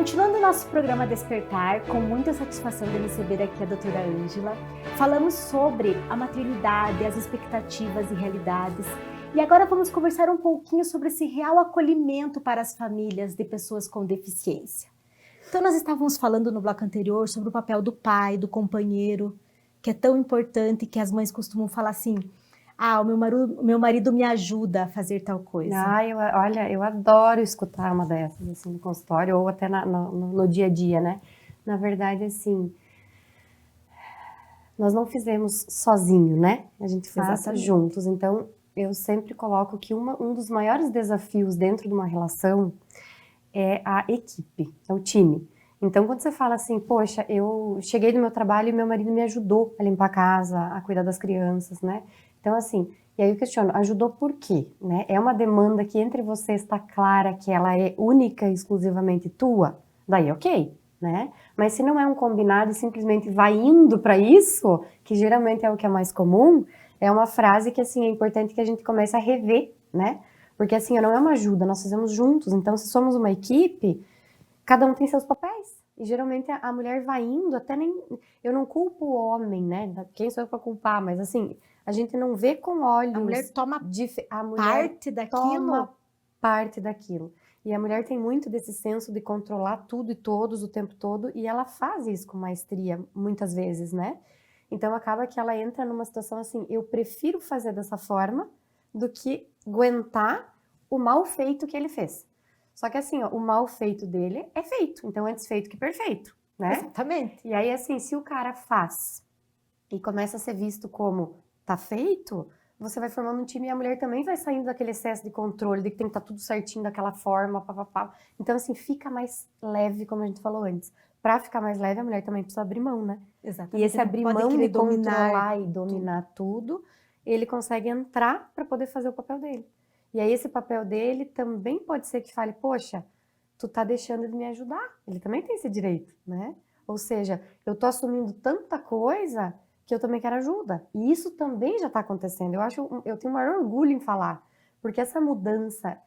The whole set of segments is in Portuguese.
Continuando o nosso programa Despertar, com muita satisfação de receber aqui a doutora Ângela, falamos sobre a maternidade, as expectativas e realidades. E agora vamos conversar um pouquinho sobre esse real acolhimento para as famílias de pessoas com deficiência. Então nós estávamos falando no bloco anterior sobre o papel do pai, do companheiro, que é tão importante, que as mães costumam falar assim: ah, o meu marido me ajuda a fazer tal coisa. Olha, eu adoro escutar uma dessas, assim, no consultório, ou até no dia a dia, né? Na verdade, assim, nós não fizemos sozinho, né? A gente faz juntos. Então, eu sempre coloco que um dos maiores desafios dentro de uma relação é a equipe, é o time. Então, quando você fala assim, poxa, eu cheguei do meu trabalho e meu marido me ajudou a limpar a casa, a cuidar das crianças, né? Então, assim, e aí eu questiono, ajudou por quê? Né? É uma demanda que entre vocês está clara que ela é única e exclusivamente tua? Daí, ok, né? Mas se não é um combinado e simplesmente vai indo para isso, que geralmente é o que é mais comum, é uma frase que, assim, é importante que a gente comece a rever, né? Porque, assim, não é uma ajuda, nós fazemos juntos. Então, se somos uma equipe, cada um tem seus papéis. E geralmente a mulher vai indo, até nem... Eu não culpo o homem, né? Quem sou eu para culpar? Mas assim, a gente não vê com olhos... A mulher toma parte daquilo? Toma parte daquilo. E a mulher tem muito desse senso de controlar tudo e todos o tempo todo. E ela faz isso com maestria, muitas vezes, né? Então acaba que ela entra numa situação assim, eu prefiro fazer dessa forma do que aguentar o mal feito que ele fez. Só que assim, ó, o mal feito dele é feito, então antes feito que perfeito, né? Exatamente. E aí assim, se o cara faz e começa a ser visto como tá feito, você vai formando um time e a mulher também vai saindo daquele excesso de controle, de que tem que estar tudo certinho daquela forma, papapá. Então assim, fica mais leve, como a gente falou antes. Pra ficar mais leve, a mulher também precisa abrir mão, né? Exatamente. E esse abrir mão de controlar e dominar tudo, ele consegue entrar para poder fazer o papel dele. E aí esse papel dele também pode ser que fale, poxa, tu tá deixando de me ajudar. Ele também tem esse direito, né? Ou seja, eu tô assumindo tanta coisa que eu também quero ajuda. E isso também já tá acontecendo. Eu tenho um maior orgulho em falar, porque essa mudança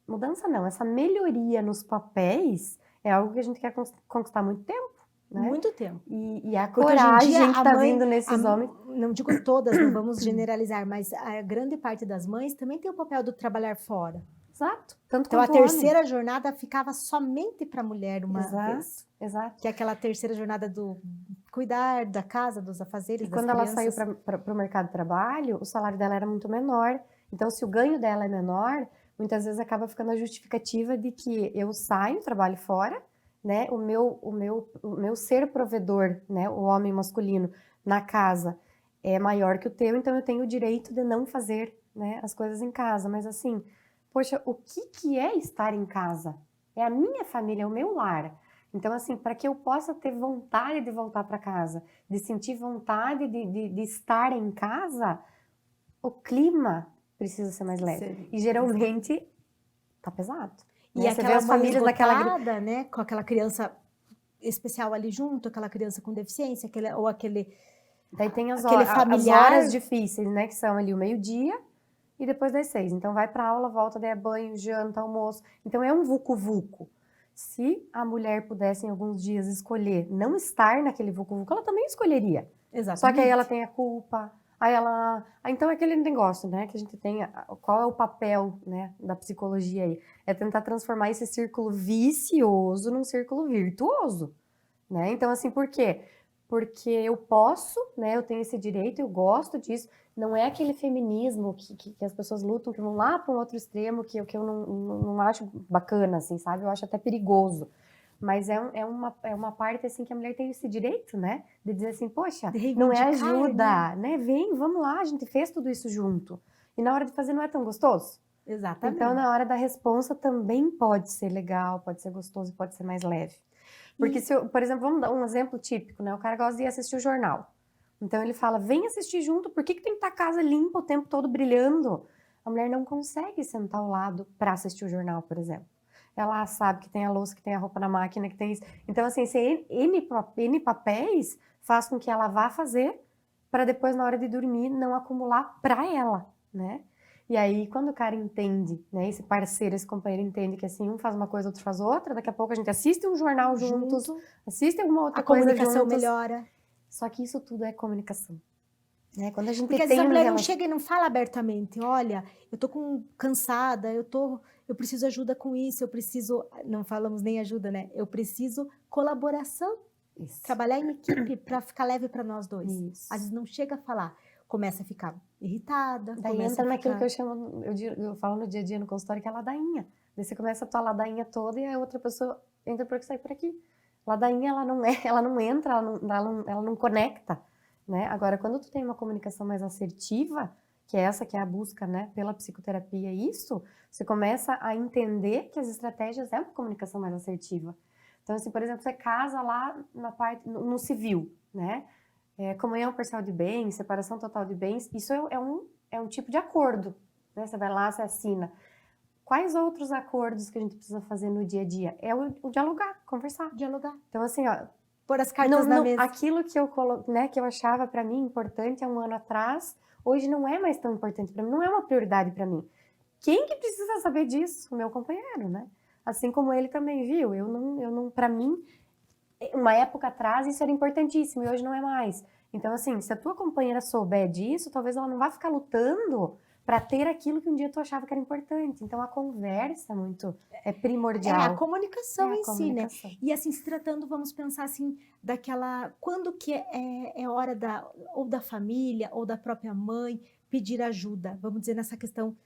não, essa melhoria nos papéis é algo que a gente quer conquistar há muito tempo, né? Muito tempo. E a porque coragem que está vindo nesses homens. Não digo todas, não vamos generalizar, mas a grande parte das mães também tem o papel do trabalhar fora. Exato. Tanto então a terceira jornada ficava somente para a mulher uma vez. Exato. Que é aquela terceira jornada do cuidar da casa, dos afazeres, das crianças. crianças. E quando ela saiu para o mercado de trabalho, o salário dela era muito menor. Então, se o ganho dela é menor, muitas vezes acaba ficando a justificativa de que eu saio, trabalho fora, né? O meu ser provedor, né? O homem masculino na casa é maior que o teu, então eu tenho o direito de não fazer, né, as coisas em casa. Mas assim, poxa, o que é estar em casa? É a minha família, é o meu lar. Então, assim, para que eu possa ter vontade de voltar para casa, de sentir vontade de estar em casa, o clima precisa ser mais leve. Sim. E geralmente tá pesado. E né? aquela mãe esgotada, né, com aquela criança especial ali junto, aquela criança com deficiência, aquele Daí tem as horas difíceis, né, que são ali o meio-dia e depois das 6. Então vai para aula, volta, daí é banho, janta, almoço. Então é um vucu-vucu. Se a mulher pudesse em alguns dias escolher não estar naquele vucu-vucu, ela também escolheria. Exatamente. Só que aí ela tem a culpa, então é aquele negócio, né, que a gente tem, qual é o papel, né, da psicologia aí? É tentar transformar esse círculo vicioso num círculo virtuoso, né? Então assim, por quê? Porque eu posso, né, eu tenho esse direito, eu gosto disso, não é aquele feminismo que as pessoas lutam, que vão lá para um outro extremo, que eu não acho bacana, assim, sabe? Eu acho até perigoso. Mas é uma parte, assim, que a mulher tem esse direito, né? De dizer assim, poxa, não é ajuda, né? Vem, vamos lá, a gente fez tudo isso junto. E na hora de fazer não é tão gostoso? Exatamente. Então, na hora da responsa também pode ser legal, pode ser gostoso, pode ser mais leve. Porque, por exemplo, vamos dar um exemplo típico, né? O cara gosta de assistir o jornal. Então ele fala, vem assistir junto, por que tem que estar a casa limpa o tempo todo brilhando? A mulher não consegue sentar ao lado para assistir o jornal, por exemplo. Ela sabe que tem a louça, que tem a roupa na máquina, que tem isso. Então, assim, N papéis faz com que ela vá fazer para depois, na hora de dormir, não acumular para ela, né? E aí, quando o cara entende, né, esse parceiro, esse companheiro entende que assim, um faz uma coisa, outro faz outra, daqui a pouco a gente assiste um jornal juntos, assiste alguma outra A coisa comunicação juntos. melhora. Só que isso tudo é comunicação. Né? Quando a gente Porque às tem vezes a uma mulher não relação... chega e não fala abertamente, olha, eu tô cansada, eu preciso ajuda com isso, eu preciso, não falamos nem ajuda, né? Eu preciso colaboração, Isso. trabalhar em equipe para ficar leve para nós dois. Isso. Às vezes não chega a falar, começa a ficar irritada, Daí começa entra a naquilo ficar... que eu chamo, eu falo no dia a dia no consultório, que é a ladainha. Daí você começa a tua ladainha toda e a outra pessoa entra por aqui, sai por aqui. Ladainha, ela não entra, ela não conecta, né? Agora, quando tu tem uma comunicação mais assertiva, que é essa que é a busca, né, pela psicoterapia, isso, você começa a entender que as estratégias é uma comunicação mais assertiva. Então, assim, por exemplo, você casa lá na parte, no civil, né? Comunhão parcial de bens, separação total de bens, isso é um tipo de acordo, né? Você vai lá, você assina. Quais outros acordos que a gente precisa fazer no dia a dia? É o dialogar, conversar. Dialogar. Então, assim, ó, pôr as cartas na mesa. Aquilo que que eu achava para mim importante há um ano atrás, hoje não é mais tão importante para mim, não é uma prioridade para mim. Quem que precisa saber disso? O meu companheiro, né? Assim como ele também viu. Eu não, para mim, uma época atrás isso era importantíssimo e hoje não é mais. Então, assim, se a tua companheira souber disso, talvez ela não vá ficar lutando para ter aquilo que um dia tu achava que era importante. Então, a conversa é primordial. É a comunicação em si, né? Comunicação. E assim, se tratando, vamos pensar assim, quando que é hora ou da família, ou da própria mãe, pedir ajuda, vamos dizer, nessa questão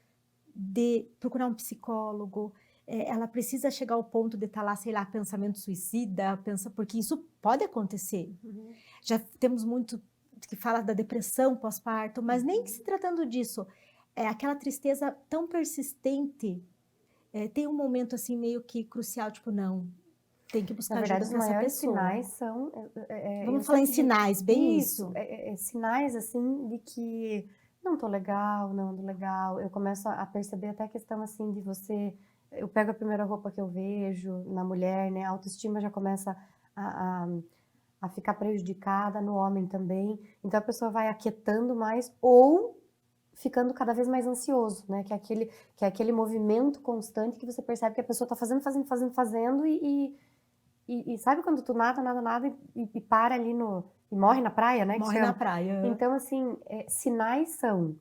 de procurar um psicólogo, ela precisa chegar ao ponto de estar lá, sei lá, pensamento suicida, porque isso pode acontecer. Uhum. Já temos muito que fala da depressão pós-parto, mas nem que se tratando disso, aquela tristeza tão persistente, tem um momento assim meio que crucial, tipo, não, tem que buscar ajuda para essa pessoa. Os maiores sinais são... Vamos falar em sinais, bem isso. Sinais, assim, de que não tô legal, não ando legal. Eu começo a perceber até a questão, assim, de você... Eu pego a primeira roupa que eu vejo na mulher, né? A autoestima já começa a ficar prejudicada, no homem também. Então, a pessoa vai aquietando mais ou ficando cada vez mais ansioso, né? Que é aquele movimento constante que você percebe que a pessoa tá fazendo e sabe quando tu nada e para ali e morre na praia, né? Morre na praia. Então, assim, sinais são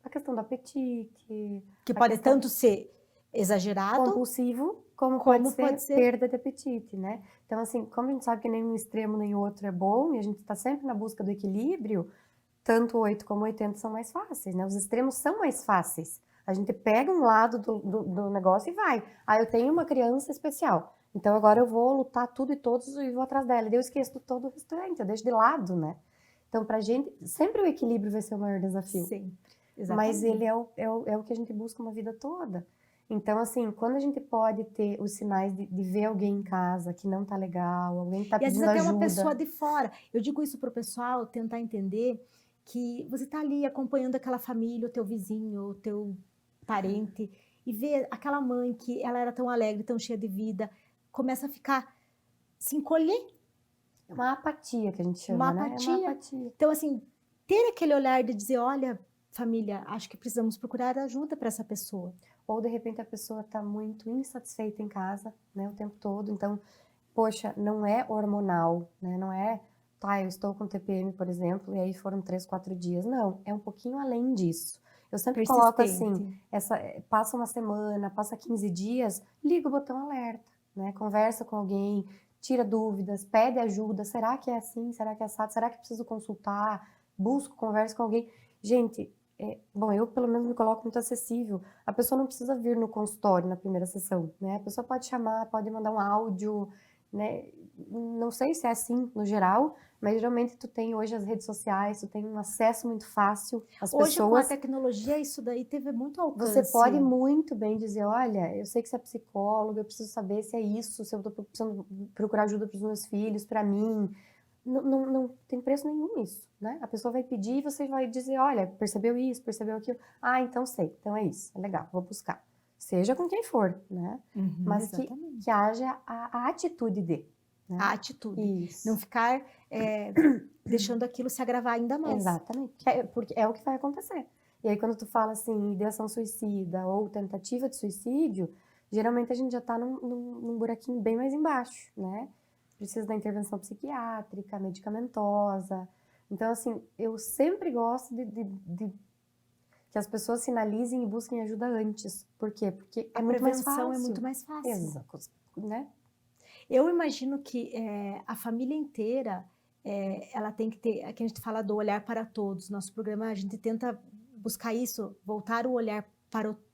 a questão do apetite. Que pode tanto ser exagerado. Compulsivo, como pode ser perda de apetite, né? Então, assim, como a gente sabe que nenhum extremo nem outro é bom, e a gente está sempre na busca do equilíbrio, tanto 8 como 80 são mais fáceis, né? Os extremos são mais fáceis. A gente pega um lado do negócio e vai. Eu tenho uma criança especial, então agora eu vou lutar tudo e todos e vou atrás dela. E eu esqueço todo o restante, eu deixo de lado, né? Então, pra gente, sempre o equilíbrio vai ser o maior desafio. Sempre, exatamente. Mas ele é o que a gente busca uma vida toda. Então, assim, quando a gente pode ter os sinais de ver alguém em casa que não tá legal, alguém que tá pedindo ajuda... E às vezes até uma pessoa de fora. Eu digo isso pro pessoal, tentar entender que você tá ali acompanhando aquela família, o teu vizinho, o teu parente, e ver aquela mãe que ela era tão alegre, tão cheia de vida, começa a se encolher. É uma apatia que a gente chama, né? É uma apatia. Então, assim, ter aquele olhar de dizer, olha, família, acho que precisamos procurar ajuda para essa pessoa. Ou, de repente, a pessoa está muito insatisfeita em casa, né, o tempo todo. Então, poxa, não é hormonal, né? Não é, eu estou com TPM, por exemplo, e aí foram 3, 4 dias. Não, é um pouquinho além disso. Eu sempre coloco assim, passa uma semana, passa 15 dias, liga o botão alerta, né? Conversa com alguém, tira dúvidas, pede ajuda. Será que é assim? Será que é assado? Será que preciso consultar? Busco, converso com alguém. Gente, bom, eu pelo menos me coloco muito acessível. A pessoa não precisa vir no consultório na primeira sessão, né? A pessoa pode chamar, pode mandar um áudio, né? Não sei se é assim no geral, mas geralmente tu tem hoje as redes sociais, tu tem um acesso muito fácil às pessoas. Hoje com a tecnologia isso daí teve muito alcance. Você pode muito bem dizer, olha, eu sei que você é psicóloga, eu preciso saber se é isso, se eu tô precisando procurar ajuda para os meus filhos, para mim. Não tem preço nenhum isso, né? A pessoa vai pedir e você vai dizer, olha, percebeu isso, percebeu aquilo. Então sei, então é isso, é legal, vou buscar. Seja com quem for, né? Mas que haja a atitude de. Né? A atitude. Isso. Não ficar deixando aquilo se agravar ainda mais. Exatamente, porque é o que vai acontecer. E aí quando tu fala assim, ideação suicida ou tentativa de suicídio, geralmente a gente já tá num buraquinho bem mais embaixo, né? Precisa da intervenção psiquiátrica, medicamentosa. Então, assim, eu sempre gosto de que as pessoas sinalizem e busquem ajuda antes. Por quê? Porque A muito mais prevenção fácil. é muito mais fácil. Exato, né? Eu imagino que a família inteira, ela tem que ter, aqui a gente fala do olhar para todos, nosso programa a gente tenta buscar isso, voltar o olhar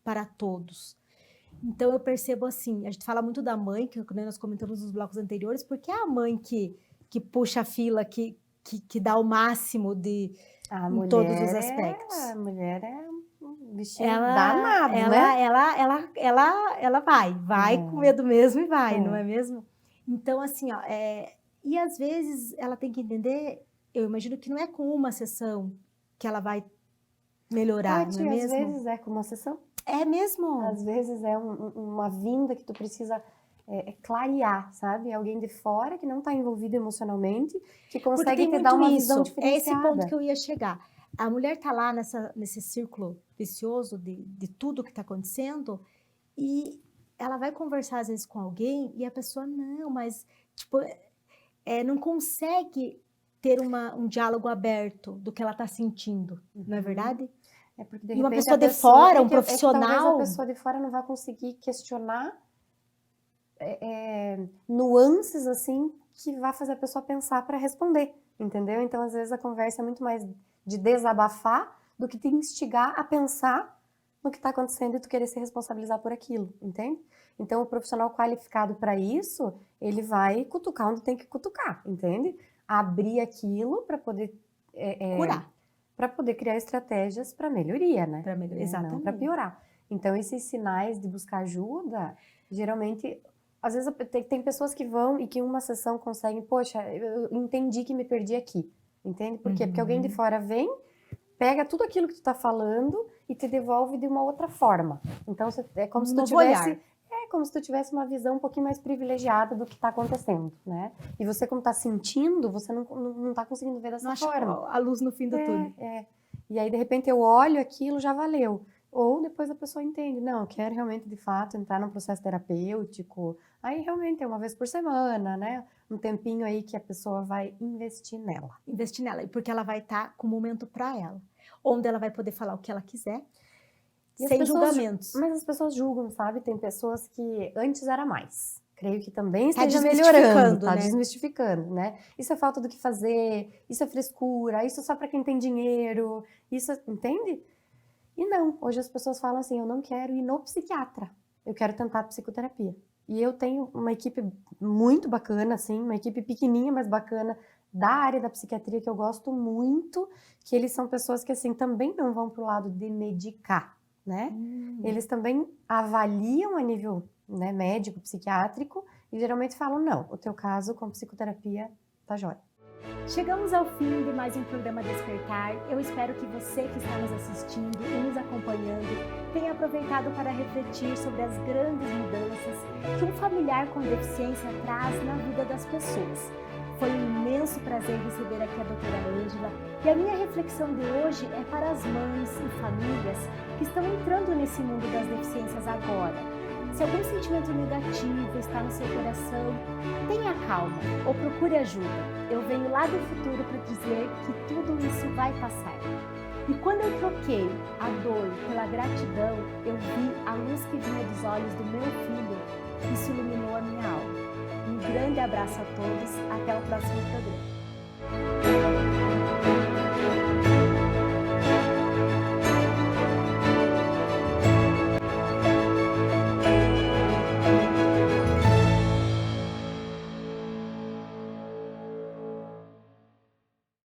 para todos. Então eu percebo assim, a gente fala muito da mãe, que nós comentamos nos blocos anteriores, porque é a mãe que puxa a fila, que dá o máximo em todos os aspectos. A mulher é um bichinho danado, né? Ela vai com medo mesmo e vai, não é mesmo? Então, assim, ó, e às vezes ela tem que entender, eu imagino que não é com uma sessão que ela vai melhorar, não é mesmo? Às vezes é com uma sessão. É mesmo? Às vezes é uma vinda que tu precisa clarear, sabe? Alguém de fora que não está envolvido emocionalmente, que consegue te dar uma visão diferenciada. É esse ponto que eu ia chegar. A mulher está lá nesse círculo vicioso de tudo que está acontecendo e ela vai conversar às vezes com alguém e a pessoa não, mas tipo, não consegue ter um diálogo aberto do que ela está sentindo, não é verdade? É porque de e uma repente pessoa de fora, um profissional... talvez a pessoa de fora não vai conseguir questionar nuances assim que vai fazer a pessoa pensar para responder, entendeu? Então às vezes a conversa é muito mais de desabafar do que te instigar a pensar no que está acontecendo e tu querer se responsabilizar por aquilo, entende? Então o profissional qualificado para isso, ele vai cutucar onde tem que cutucar, entende? Abrir aquilo para poder curar, para poder criar estratégias para melhoria, né? Para melhorar, exatamente. Não para piorar. Então esses sinais de buscar ajuda, geralmente, às vezes tem pessoas que vão e que em uma sessão conseguem, poxa, eu entendi que me perdi aqui, entende? Por quê? Porque alguém de fora vem, pega tudo aquilo que tu tá falando e te devolve de uma outra forma. Então é como se tu tivesse como se tu tivesse uma visão um pouquinho mais privilegiada do que está acontecendo, né? E você, como está sentindo, você não tá conseguindo ver dessa forma. A luz no fim do túnel. E aí, de repente, eu olho aquilo, já valeu. Ou depois a pessoa entende, não, eu quero realmente, de fato, entrar num processo terapêutico. Aí, realmente, é uma vez por semana, né? Um tempinho aí que a pessoa vai investir nela. Investir nela, porque ela vai estar com o momento para ela. Onde ela vai poder falar o que ela quiser. Sem julgamentos. Mas as pessoas julgam, sabe? Tem pessoas que antes era mais. Creio que também esteja melhorando, tá desmistificando, né? Isso é falta do que fazer, isso é frescura, isso é só para quem tem dinheiro, isso, entende? E não, hoje as pessoas falam assim, eu não quero ir no psiquiatra, eu quero tentar psicoterapia. E eu tenho uma equipe muito bacana, assim, uma equipe pequenininha, mas bacana, da área da psiquiatria que eu gosto muito, que eles são pessoas que, assim, também não vão pro lado de medicar, né? Eles também avaliam a nível, né, médico, psiquiátrico e geralmente falam, não, o teu caso com psicoterapia tá jóia. Chegamos ao fim de mais um programa Despertar. Eu espero que você que está nos assistindo e nos acompanhando tenha aproveitado para refletir sobre as grandes mudanças que um familiar com deficiência traz na vida das pessoas. Foi um imenso prazer receber aqui a doutora Ângela e a minha reflexão de hoje é para as mães e famílias que estão entrando nesse mundo das deficiências agora. Se algum sentimento negativo está no seu coração, tenha calma ou procure ajuda. Eu venho lá do futuro para dizer que tudo isso vai passar. E quando eu troquei a dor pela gratidão, eu vi a luz que vinha dos olhos do meu filho. Isso iluminou a minha alma. Um grande abraço a todos, até o próximo programa.